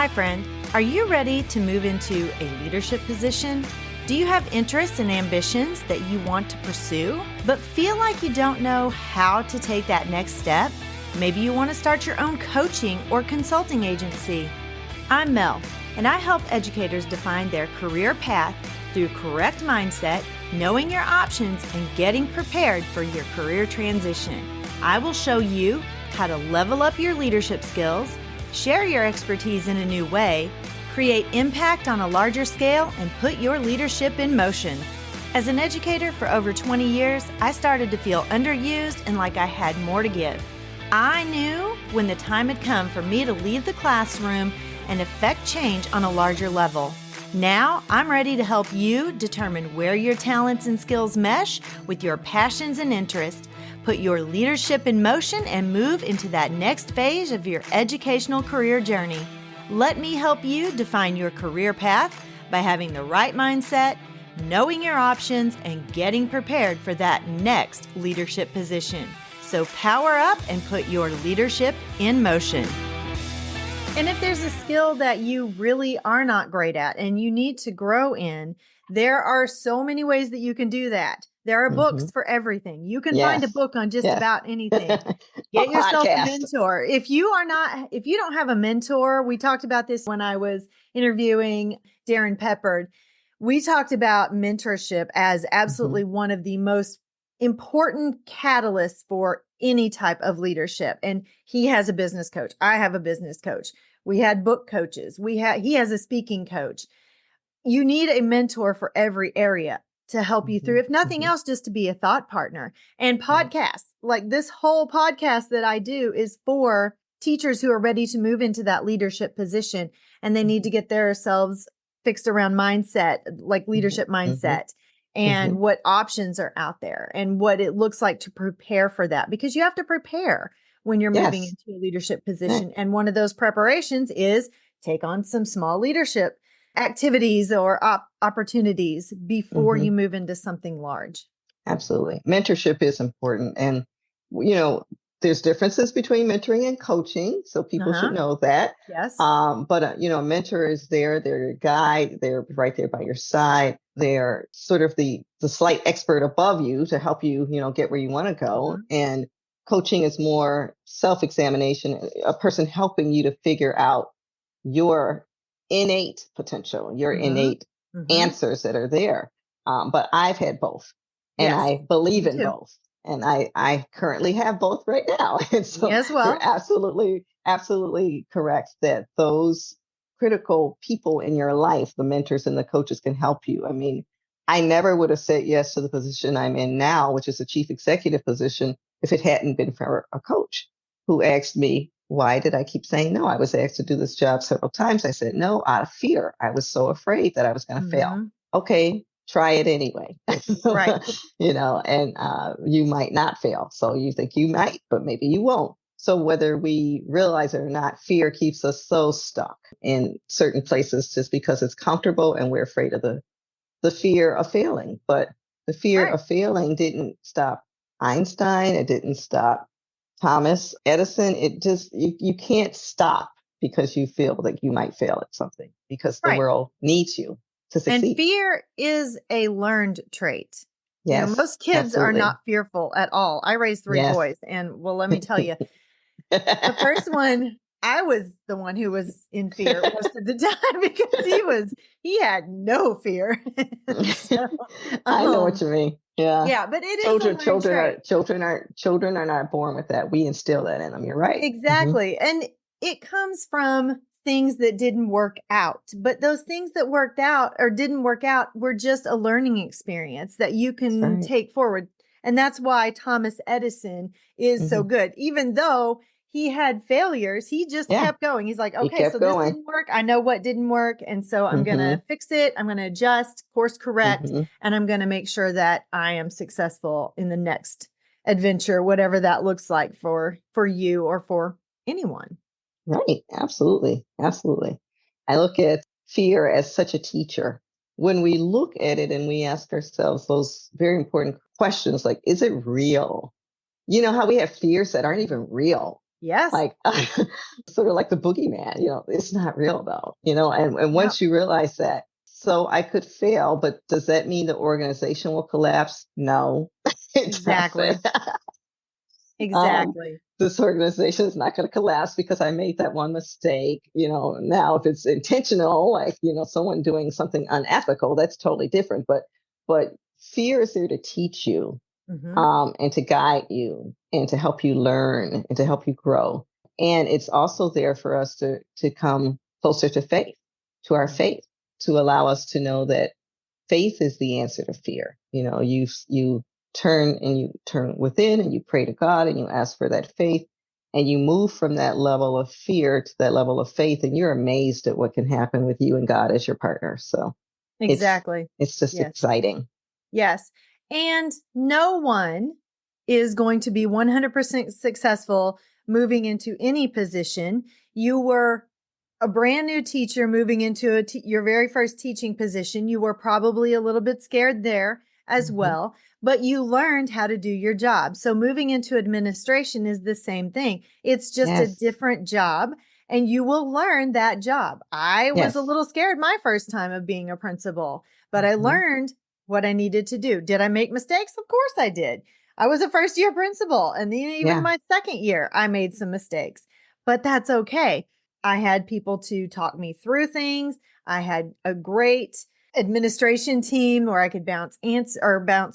Hi, friend. Are you ready to move into a leadership position? Do you have interests and ambitions that you want to pursue, but feel like you don't know how to take that next step? Maybe you want to start your own coaching or consulting agency. I'm Mel, and I help educators define their career path through correct mindset, knowing your options, and getting prepared for your career transition. I will show you how to level up your leadership skills, share your expertise in a new way, create impact on a larger scale, and put your leadership in motion. As an educator for over 20 years, I started to feel underused and like I had more to give. I knew when the time had come for me to leave the classroom and affect change on a larger level. Now, I'm ready to help you determine where your talents and skills mesh with your passions and interests. Put your leadership in motion and move into that next phase of your educational career journey. Let me help you define your career path by having the right mindset, knowing your options, and getting prepared for that next leadership position. So power up and put your leadership in motion. And if there's a skill that you really are not great at and you need to grow in, there are so many ways that you can do that. There are books for everything. You can find a book on just about anything. Get yourself a mentor. If you don't have a mentor, we talked about this when I was interviewing Darren Peppard. We talked about mentorship as absolutely one of the most important catalysts for any type of leadership. And he has a business coach. I have a business coach. We had book coaches. He has a speaking coach. You need a mentor for every area to help you through, if nothing else, just to be a thought partner. And podcasts, like this whole podcast that I do is for teachers who are ready to move into that leadership position, and they need to get themselves fixed around mindset, like leadership mindset, and what options are out there and what it looks like to prepare for that, because you have to prepare when you're moving into a leadership position. And one of those preparations is take on some small leadership activities or opportunities before you move into something large. Absolutely. Mentorship is important. And, there's differences between mentoring and coaching. So people should know that. Yes. But a mentor is there. They're your guide. They're right there by your side. They're sort of the slight expert above you to help you, get where you want to go. And coaching is more self-examination, a person helping you to figure out your innate potential, your innate answers that are there. But I've had both, and I believe in both. And I currently have both right now. And so you're absolutely correct that those critical people in your life, the mentors and the coaches, can help you. I mean, I never would have said yes to the position I'm in now, which is a chief executive position, if it hadn't been for a coach who asked me, why did I keep saying no? I was asked to do this job several times. I said no out of fear. I was so afraid that I was going to fail. Okay, try it anyway. Right. And you might not fail. So you think you might, but maybe you won't. So whether we realize it or not, fear keeps us so stuck in certain places just because it's comfortable and we're afraid of the fear of failing. But the fear of failing didn't stop Einstein. It didn't stop Thomas Edison. It just, you can't stop because you feel like you might fail at something, because the world needs you to succeed. And fear is a learned trait. Yes, most kids are not fearful at all. I raised 3 boys, and let me tell you, the first one, I was the one who was in fear most of the time because he had no fear. So, I know what you mean. Yeah. Yeah, but it is children are not born with that. We instill that in them. You're right. Exactly. And it comes from things that didn't work out, but those things that worked out or didn't work out were just a learning experience that you can take forward. And that's why Thomas Edison is so good. Even though he had failures, he just kept going. He's like, okay, so this didn't work. I know what didn't work. And so I'm going to fix it. I'm going to adjust, course correct, and I'm going to make sure that I am successful in the next adventure, whatever that looks like for you or for anyone. Right. Absolutely. Absolutely. I look at fear as such a teacher. When we look at it and we ask ourselves those very important questions, like, is it real? You know how we have fears that aren't even real. Yes. Like sort of like the boogeyman, it's not real though, and Yep. once you realize that, so I could fail, but does that mean the organization will collapse? No, it Exactly. doesn't. um, Exactly. this organization is not going to collapse because I made that one mistake. Now if it's intentional, like, someone doing something unethical, that's totally different. But fear is there to teach you, Mm-hmm. and to guide you and to help you learn and to help you grow. And it's also there for us to come closer to faith, to our faith, to allow us to know that faith is the answer to fear. You turn within and you pray to God and you ask for that faith, and you move from that level of fear to that level of faith, and you're amazed at what can happen with you and God as your partner. So it's Exactly. it's just Yes. exciting. Yes. And no one is going to be 100% successful moving into any position. You were a brand new teacher moving into your very first teaching position. You were probably a little bit scared there as Mm-hmm. well, but you learned how to do your job. So moving into administration is the same thing. It's just a Yes. different job, and you will learn that job. I was a Yes. little scared my first time of being a principal, but I Mhm. learned what I needed to do. Did I make mistakes? Of course I did. I was a first year principal, and then even Yeah. my second year, I made some mistakes, but that's okay. I had people to talk me through things. I had a great administration team where I could bounce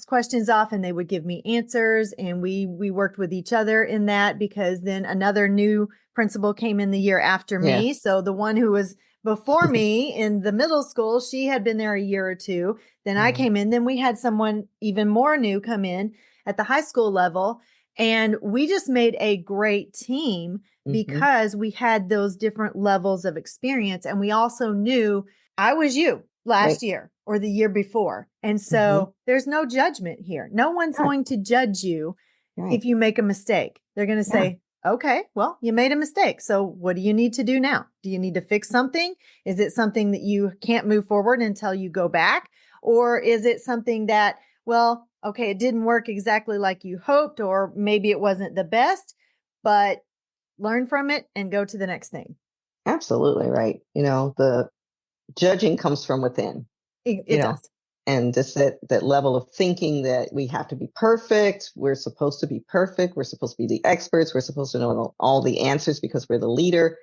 questions off, and they would give me answers, and we worked with each other in that, because then another new principal came in the year after Yeah. me. So the one who was before me in the middle school, she had been there a year or two. Then I Mhm. came in. Then we had someone even more new come in at the high school level. And we just made a great team Mhm. because we had those different levels of experience. And we also knew I was you last Right. year or the year before. And Mhm. so there's no judgment here. No one's Right. going to judge you Right. if you make a mistake. They're going to Yeah. say, okay, well, you made a mistake. So what do you need to do now? Do you need to fix something? Is it something that you can't move forward until you go back? Or is it something that, well, okay, it didn't work exactly like you hoped, or maybe it wasn't the best, but learn from it and go to the next thing. Absolutely right. The judging comes from within, you It know, does. and just that level of thinking that we have to be perfect. We're supposed to be perfect. We're supposed to be the experts. We're supposed to know all the answers because we're the leader.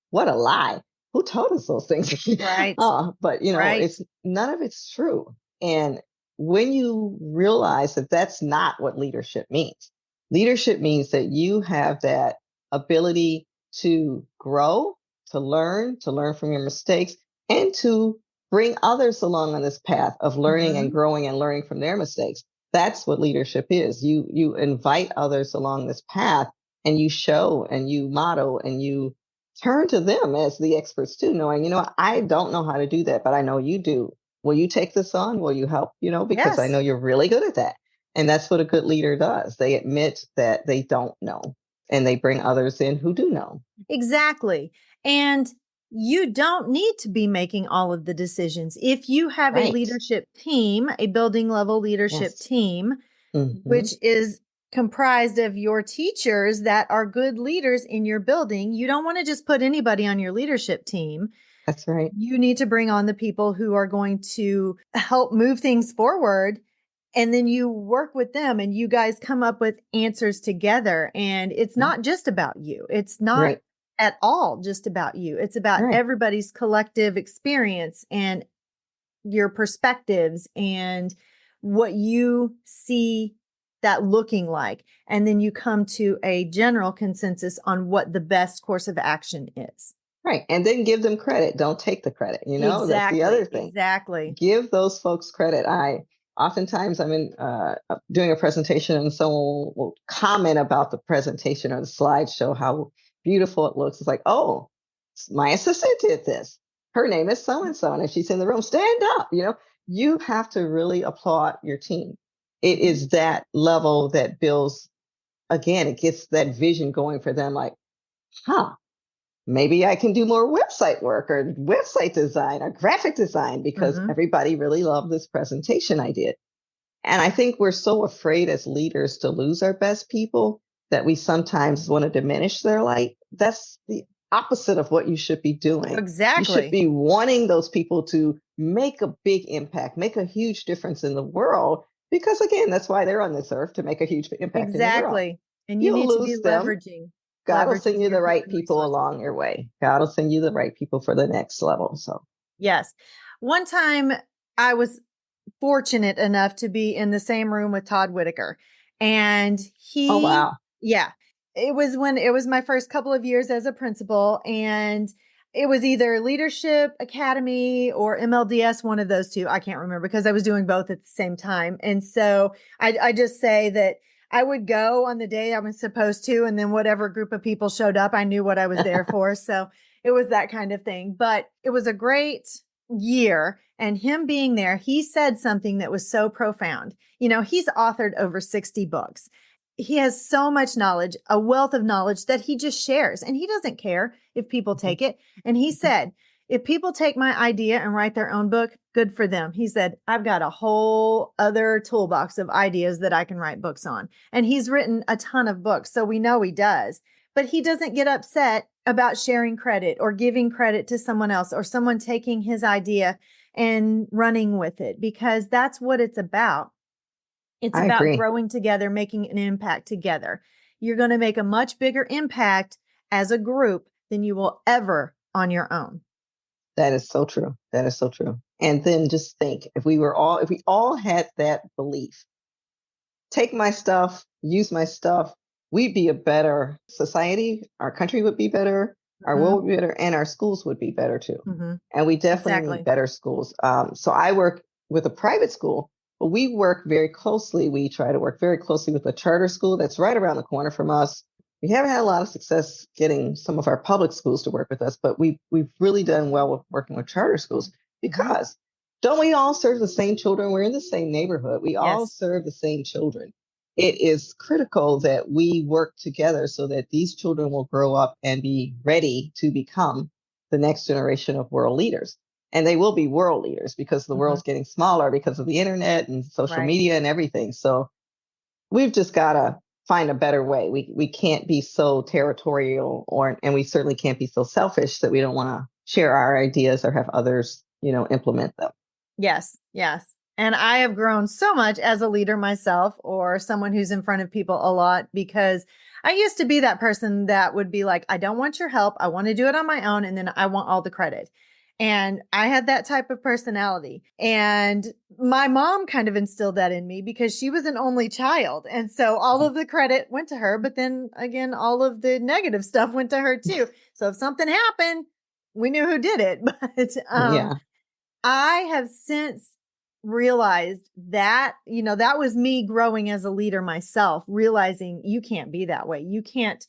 What a lie. Who told us those things? Right. But Right. it's none of it's true. And when you realize that that's not what leadership means that you have that ability to grow, to learn from your mistakes, and to bring others along on this path of learning and Mm-hmm. growing and learning from their mistakes. That's what leadership is. You invite others along this path, and you show and you model and you turn to them as the experts too, knowing, I don't know how to do that, but I know you do. Will you take this on? Will you help? Because I Yes. know you're really good at that. And that's what a good leader does. They admit that they don't know, and they bring others in who do know. Exactly. And you don't need to be making all of the decisions. If you have a Right. leadership team, a building level leadership Yes. team, Hmm. which is comprised of your teachers that are good leaders in your building, you don't want to just put anybody on your leadership team. That's right. You need to bring on the people who are going to help move things forward. And then you work with them and you guys come up with answers together. And it's Mhm. not just about you. It's not Right. at all just about you. It's about Right. everybody's collective experience and your perspectives and what you see that looking like. And then you come to a general consensus on what the best course of action is. Right. And then give them credit. Don't take the credit. That's the other Exactly. thing. Exactly. Give those folks credit. Oftentimes I'm in doing a presentation, and someone will comment about the presentation or the slideshow, how beautiful it looks. It's like, oh, my assistant did this. Her name is so and so, and if she's in the room, stand up. You have to really applaud your team. It Mhm. is that level that builds. Again, it gets that vision going for them. Like, huh, maybe I can do more website work or website design or graphic design because Mhm. everybody really loved this presentation I did. And I think we're so afraid as leaders to lose our best people that we sometimes want to diminish their light, that's the opposite of what you should be doing. You should Exactly. be wanting those people to make a big impact, make a huge difference in the world, because again, that's why they're on this earth, to make a huge impact in the world. Exactly. And you You'll need to be lose them. God will send you leveraging your the right human people resources. along your way. God will send you the right people for the next level. So, Yes. One time I was fortunate enough to be in the same room with Todd Whitaker. And oh, he, wow. yeah, it was when it was my first couple of years as a principal. And it was either Leadership Academy or MLDS, one of those two. I can't remember because I was doing both at the same time. And so I just say that I would go on the day I was supposed to, and then whatever group of people showed up, I knew what I was there for. So it was that kind of thing. But it was a great year, and him being there, he said something that was so profound. You know, he's authored over 60 books. He has so much knowledge, a wealth of knowledge that he just shares, and he doesn't care if people take it. And he said, if people take my idea and write their own book, good for them. He said, I've got a whole other toolbox of ideas that I can write books on. And he's written a ton of books, so we know he does. But he doesn't get upset about sharing credit or giving credit to someone else or someone taking his idea and running with it, because that's what it's about. It's I about agree. growing together, making an impact together. You're going to make a much bigger impact as a group than you will ever on your own. That is so true. That is so true. And then just think, if we all had that belief, take my stuff, use my stuff, we'd be a better society. Our country would be better. Our Mm-hmm. world would be better, and our schools would be better too. Mm-hmm. And we definitely Exactly. need better schools. So I work with a private school, but we work very closely. We try to work very closely with a charter school that's right around the corner from us. We haven't had a lot of success getting some of our public schools to work with us, but we've really done well with working with charter schools, because don't we all serve the same children? We're in the same neighborhood. We all Yes. serve the same children. It is critical that we work together so that these children will grow up and be ready to become the next generation of world leaders. And they will be world leaders, because the world's getting smaller because of the internet and social Right. media and everything. So we've just got to find a better way. We can't be so territorial, and we certainly can't be so selfish that we don't want to share our ideas or have others, implement them. Yes, yes. And I have grown so much as a leader myself, or someone who's in front of people a lot, because I used to be that person that would be like, I don't want your help. I want to do it on my own. And then I want all the credit. And I had that type of personality. And my mom kind of instilled that in me because she was an only child. And so all of the credit went to her. But then again, all of the negative stuff went to her too. So if something happened, we knew who did it. But Yeah. I have since realized that, that was me growing as a leader myself, realizing you can't be that way. You can't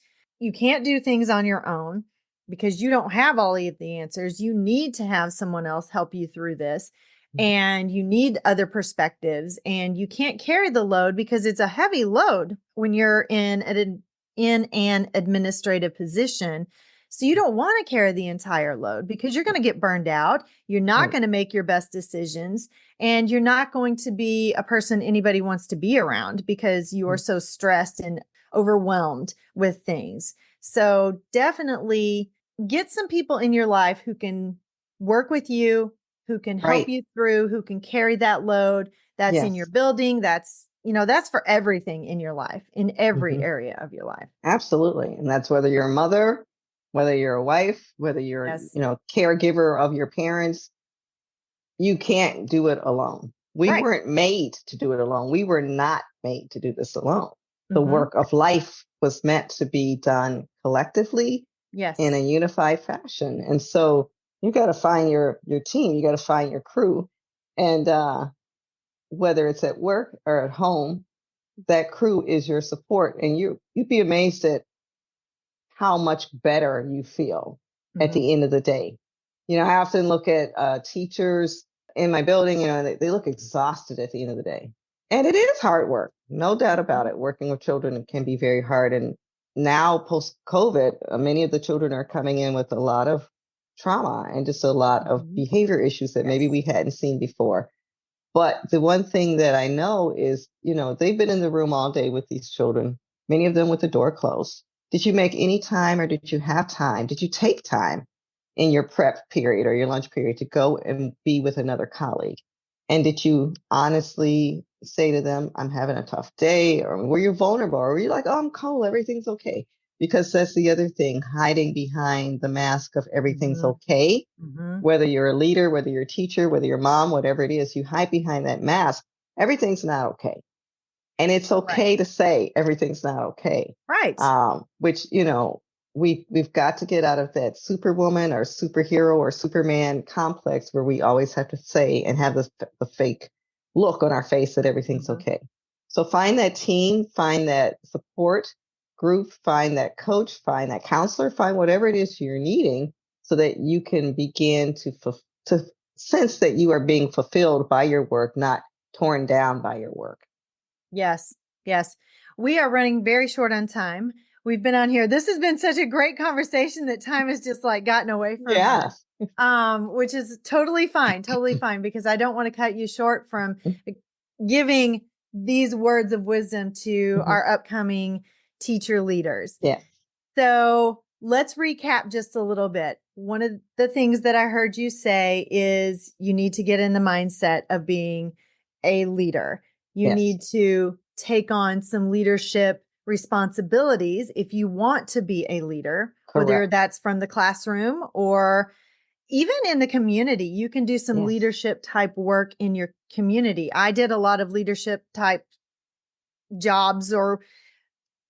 do things on your own because you don't have all of the answers. You need to have someone else help you through this, and you need other perspectives, and you can't carry the load because it's a heavy load when you're in an administrative position. So you don't want to carry the entire load because you're going to get burned out. You're not going to make your best decisions, and you're not going to be a person anybody wants to be around because you are so stressed and overwhelmed with things. So definitely get some people in your life who can work with you, who can help Right. you through, who can carry that load. That's in your Yes. building. That's for everything in your life, in every area of your life. Absolutely. And that's whether you're a mother, whether you're a wife, whether you're, Yes. caregiver of your parents, you can't do it alone. We Right. weren't made to do it alone. We were not made to do this alone. The Mm-hmm. work of life was meant to be done collectively in Yes. a unified fashion. And so you got to find your team, you got to find your crew. And whether it's at work or at home, that crew is your support. And you'd be amazed at how much better you feel at Mm-hmm. the end of the day. I often look at teachers in my building, they look exhausted at the end of the day. And it is hard work, no doubt about it. Working with children can be very hard. And now, post COVID, many of the children are coming in with a lot of trauma and just a lot of behavior issues that maybe Yes. we hadn't seen before. But the one thing that I know is, they've been in the room all day with these children. many of them with the door closed. Did you make any time, or did you have time? Did you take time in your prep period or your lunch period to go and be with another colleague? And did you honestly say to them, I'm having a tough day? Or were you vulnerable? Or were you like, oh, I'm cool, everything's okay? Because that's the other thing, hiding behind the mask of everything's okay. Whether you're a leader, whether you're a teacher, whether you're a mom, whatever it is, you hide behind that mask. Everything's not okay. And it's okay to say everything's not okay. Right. Which, we've got to get out of that superwoman or superhero or Superman complex where we always have to say and have the fake look on our face that everything's okay. So find that team, find that support group, find that coach, find that counselor, find whatever it is you're needing so that you can begin to sense that you are being fulfilled by your work, not torn down by your work. Yes. Yes. We are running very short on time. We've been on here. This has been such a great conversation that time has just like gotten away from us. Which is totally fine because I don't want to cut you short from giving these words of wisdom to our upcoming teacher leaders. Yeah. So let's recap just a little bit. One of the things that I heard you say is you need to get in the mindset of being a leader. You need to take on some leadership responsibilities if you want to be a leader, whether that's from the classroom or even in the community. You can do some leadership type work in your community. I did a lot of leadership type jobs or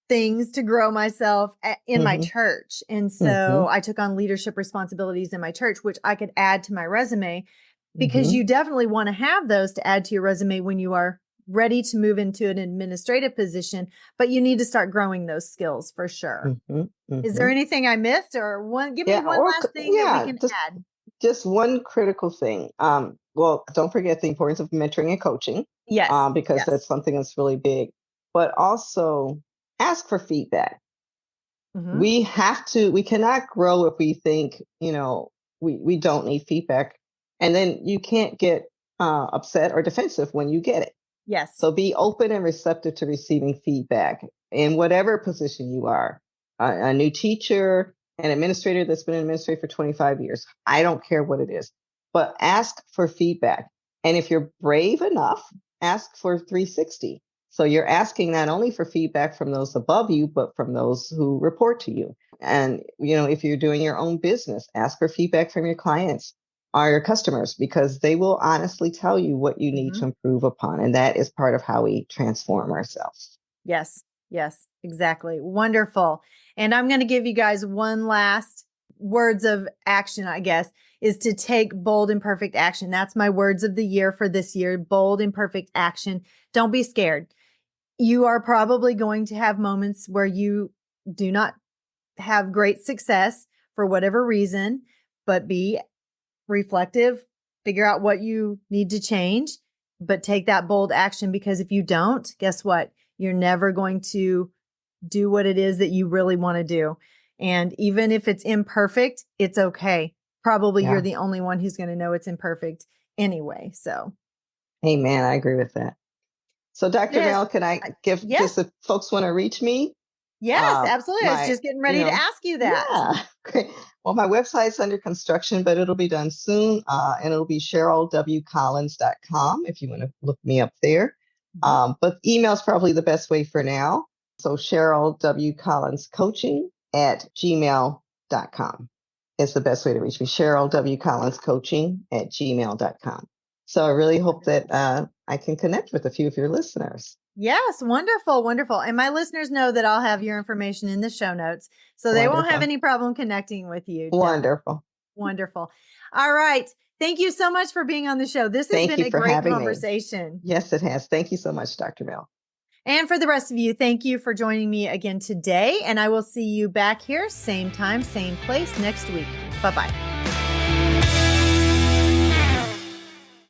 things to grow myself in my church. And so I took on leadership responsibilities in my church, which I could add to my resume because you definitely want to have those to add to your resume when you are ready to move into an administrative position, but you need to start growing those skills for sure. Is there anything I missed or give me one last thing that we can add? Just one critical thing. Well, don't forget the importance of mentoring and coaching. Yes. Because that's something that's really big, but also ask for feedback. We cannot grow if we think, we don't need feedback. And then you can't get upset or defensive when you get it. Yes. So be open and receptive to receiving feedback in whatever position you are. A new teacher, an administrator that's been an administrator for 25 years. I don't care what it is, but ask for feedback. And if you're brave enough, ask for 360. So you're asking not only for feedback from those above you, but from those who report to you. And, if you're doing your own business, ask for feedback from your clients or your customers, because they will honestly tell you what you need to improve upon. And that is part of how we transform ourselves. Yes. Yes, exactly. Wonderful. And I'm going to give you guys one last words of action, I guess, is to take bold and perfect action. That's my words of the year for this year. Bold and perfect action. Don't be scared. You are probably going to have moments where you do not have great success for whatever reason, but be reflective, figure out what you need to change, but take that bold action, because if you don't, guess what? You're never going to do what it is that you really want to do. And even if it's imperfect, it's okay. Probably you're the only one who's going to know it's imperfect anyway. So. Amen. I agree with that. So Dr. Mel, can I give just if folks want to reach me? Yes, absolutely. I was just getting ready to ask you that. Yeah. Great. Well, my website's under construction, but it'll be done soon. And it'll be CherylWCollins.com if you want to look me up there. But email's probably the best way for now. So CherylWCollinsCoaching@gmail.com is the best way to reach me. CherylWCollinsCoaching@gmail.com. So I really hope that I can connect with a few of your listeners. Yes. Wonderful. Wonderful. And my listeners know that I'll have your information in the show notes, so they won't have any problem connecting with you. Wonderful. Wonderful. All right. Thank you so much for being on the show. This has been a great conversation. Yes, it has. Thank you so much, Dr. Mel. And for the rest of you, thank you for joining me again today. And I will see you back here, same time, same place next week. Bye-bye.